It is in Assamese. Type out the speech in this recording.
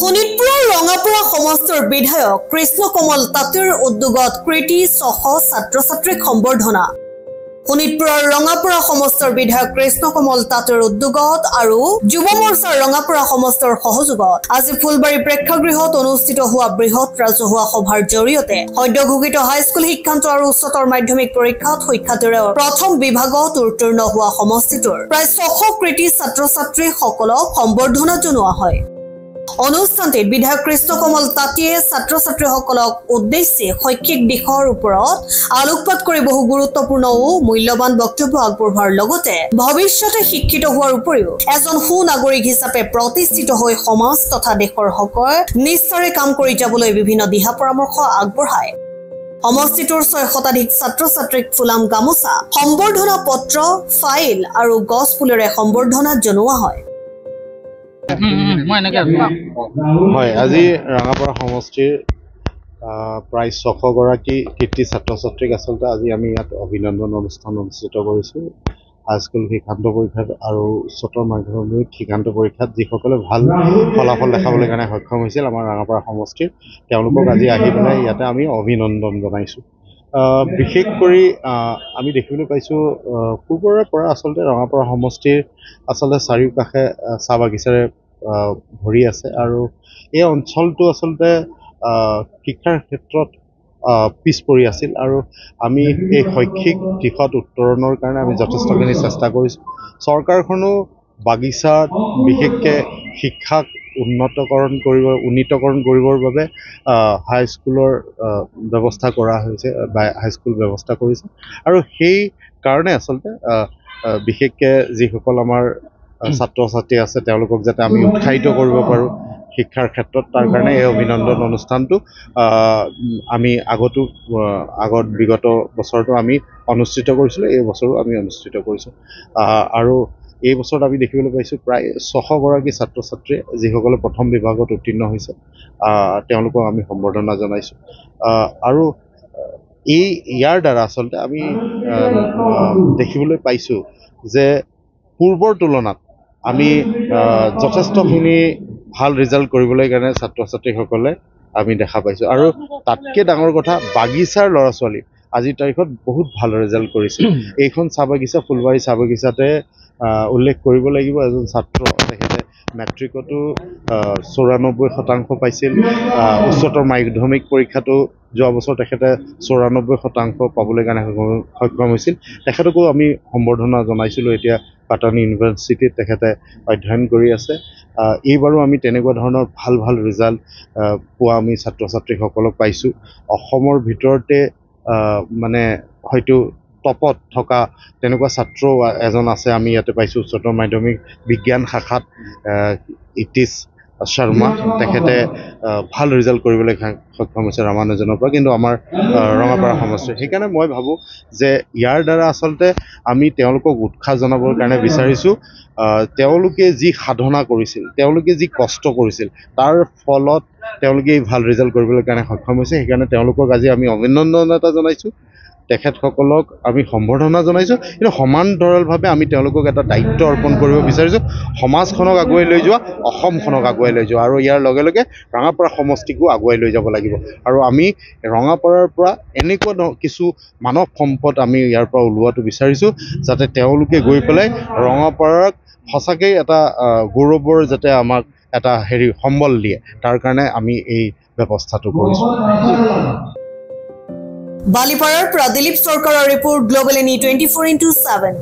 শোণিতপুৰৰ ৰঙাপুৰা সমষ্টিৰ বিধায়ক কৃষ্ণ কমল তাঁতীৰ উদ্যোগত কৃতি 600 ছাত্ৰ-ছাত্ৰীক সম্বৰ্ধনা। শোণিতপুৰৰ ৰঙাপুৰা সমষ্টিৰ বিধায়ক কৃষ্ণ কমল তাঁতীৰ উদ্যোগত আৰু যুৱ মৰ্চাৰ ৰঙাপুৰা সমষ্টিৰ সহযোগত আজি ফুলবাৰী প্ৰেক্ষাগৃহত অনুষ্ঠিত হোৱা বৃহৎ ৰাজহুৱা সভাৰ জৰিয়তে সদ্য ঘোষিত হাইস্কুল শিক্ষান্ত আৰু উচ্চতৰ মাধ্যমিক পৰীক্ষাত শিক্ষাৰ্থীৰে প্ৰথম বিভাগত উত্তীৰ্ণ হোৱা সমষ্টিটোৰ প্ৰায় 600 কৃতি ছাত্ৰ-ছাত্ৰীসকলক সম্বৰ্ধনা জনোৱা হয়। অনুষ্ঠানটিত বিধায়ক কৃষ্ণ কমল তাঁতীয়ে ছাত্ৰ-ছাত্ৰীসকলক উদ্দেশ্যি শৈক্ষিক দিশৰ ওপৰত আলোকপাত কৰি বহু গুৰুত্বপূৰ্ণ ও মূল্যৱান বক্তব্য আগবঢ়োৱাৰ লগতে ভৱিষ্যতে শিক্ষিত হোৱাৰ উপৰিও এজন সুনাগৰিক হিচাপে প্ৰতিষ্ঠিত হৈ সমাজ তথা দেশৰ হকে নিষ্ঠাৰে কাম কৰি যাবলৈ বিভিন্ন দিহা পৰামৰ্শ আগবঢ়ায়। সমষ্টিটোৰ 6 শতাধিক ছাত্ৰ-ছাত্ৰীক ফুলাম গামোচা, সম্বৰ্ধনা পত্ৰ, ফাইল আৰু গছ পুলিৰে সম্বৰ্ধনা জনোৱা হয়। হয়, আজি ৰঙাপাৰা সমষ্টিৰ প্ৰায় 600 গৰাকী কৃতি ছাত্ৰ-ছাত্ৰীক আচলতে আজি আমি ইয়াত অভিনন্দন অনুষ্ঠান অনুষ্ঠিত কৰিছোঁ। হাইস্কুল শিক্ষান্ত পৰীক্ষাত আৰু উচ্চতৰ মাধ্যমিক শিক্ষান্ত পৰীক্ষাত যিসকলে ভাল ফলাফল দেখাবলৈ কাৰণে সক্ষম হৈছিল আমাৰ ৰঙাপাৰা সমষ্টিৰ, তেওঁলোকক আজি আহি পেলাই ইয়াতে আমি অভিনন্দন জনাইছোঁ। বিশেষ কৰি আমি দেখিবলৈ পাইছোঁ পূৰ্বৰে পৰা আচলতে ৰঙাপাৰা সমষ্টিৰ আচলতে চাৰিওকাষে চাহ বাগিচাৰে ভৰি আছে আৰু এই অঞ্চলটো আচলতে শিক্ষাৰ ক্ষেত্ৰত পিছ পৰি আছিল আৰু আমি এই শৈক্ষিক দিশত উত্তৰণৰ কাৰণে আমি যথেষ্টখিনি চেষ্টা কৰিছোঁ। চৰকাৰখনো বাগিচাত বিশেষকৈ শিক্ষাক উন্নীতকৰণ কৰিবৰ বাবে হাইস্কুলৰ ব্যৱস্থা কৰা হৈছে বা হাইস্কুল ব্যৱস্থা কৰিছে আৰু সেই কাৰণে আচলতে বিশেষকৈ যিসকল আমাৰ ছাত্ৰ-ছাত্ৰী আছে তেওঁলোকক যাতে আমি উৎসাহিত কৰিব পাৰোঁ শিক্ষাৰ ক্ষেত্ৰত, তাৰ কাৰণে এই অভিনন্দন অনুষ্ঠানটো আমি বিগত বছৰটো আমি অনুষ্ঠিত কৰিছিলোঁ, এই বছৰো আমি অনুষ্ঠিত কৰিছোঁ। আৰু এই বছৰত আমি দেখিবলৈ পাইছোঁ প্ৰায় 600 গৰাকী ছাত্ৰ-ছাত্ৰীয়ে যিসকলে প্ৰথম বিভাগত উত্তীৰ্ণ হৈছে তেওঁলোকক আমি সম্বৰ্ধনা জনাইছোঁ। আৰু ইয়াৰ দ্বাৰা আচলতে আমি দেখিবলৈ পাইছোঁ যে পূৰ্বৰ তুলনাত আমি যথেষ্টখিনি ভাল ৰিজাল্ট কৰিবলৈ কাৰণে ছাত্ৰ-ছাত্ৰীসকলে আমি দেখা পাইছোঁ আৰু তাতকৈ ডাঙৰ কথা বাগিচাৰ ল'ৰা ছোৱালী আজিৰ তাৰিখত বহুত ভাল ৰিজাল্ট কৰিছে। এইখন চাহ বাগিচা ফুলবাৰী চাহ বাগিচাতে উল্লেখ কৰিব লাগিব। এজন ছাত্ৰ তেখেতে মেট্ৰিকতো 94% পাইছিল, উচ্চতৰ মাধ্যমিক পৰীক্ষাটো যোৱা বছৰ তেখেতে 94% পাবলৈ কাৰণে সক্ষম হৈছিল। তেখেতকো আমি সম্বৰ্ধনা জনাইছিলোঁ। এতিয়া পাটানী ইউনিভাৰ্চিটিত তেখেতে অধ্যয়ন কৰি আছে। এইবাৰো আমি তেনেকুৱা ধৰণৰ ভাল ৰিজাল্ট পোৱা আমি ছাত্ৰ-ছাত্ৰীসকলক পাইছোঁ। অসমৰ ভিতৰতে মানে হয়তো টপত থকা তেনেকুৱা ছাত্ৰ এজন আছে আমি ইয়াতে পাইছোঁ। উচ্চতৰ মাধ্যমিক বিজ্ঞান শাখাত ইতিশ শৰ্মা, তেখেতে ভাল ৰিজাল্ট কৰিবলৈ সক্ষম হৈছে ৰামানুজনৰ পৰা, কিন্তু আমাৰ ৰঙাপাৰা সমষ্টিৰ। সেইকাৰণে মই ভাবোঁ যে ইয়াৰ দ্বাৰা আচলতে আমি তেওঁলোকক উৎসাহ জনাবৰ কাৰণে বিচাৰিছোঁ। তেওঁলোকে যি সাধনা কৰিছিল, তেওঁলোকে যি কষ্ট কৰিছিল, তাৰ ফলত তেওঁলোকে এই ভাল ৰিজাল্ট কৰিবলৈ কাৰণে সক্ষম হৈছে। সেইকাৰণে তেওঁলোকক আজি আমি অভিনন্দন এটা জনাইছোঁ, তেখেতসকলক আমি সম্বৰ্ধনা জনাইছোঁ। কিন্তু সমান্তৰালভাৱে আমি তেওঁলোকক এটা দায়িত্ব অৰ্পণ কৰিব বিচাৰিছোঁ, সমাজখনক আগুৱাই লৈ যোৱা, অসমখনক আগুৱাই লৈ যোৱা আৰু ইয়াৰ লগে লগে ৰঙাপাৰা সমষ্টিকো আগুৱাই লৈ যাব লাগিব। আৰু আমি ৰঙাপাৰাৰ পৰা এনেকুৱা কিছু মানৱ সম্পদ আমি ইয়াৰ পৰা ওলোৱাটো বিচাৰিছোঁ যাতে তেওঁলোকে গৈ পেলাই ৰঙাপাৰাক সঁচাকৈ এটা গৌৰৱৰ যাতে আমাক এটা সম্বল দিয়ে, তাৰ কাৰণে আমি এই ব্যৱস্থাটো কৰিছোঁ। বালিপাৰাৰ পৰা দিলীপ চৰকাৰৰ ৰিপৰ্ট, গ্লোবেল NE 24/7।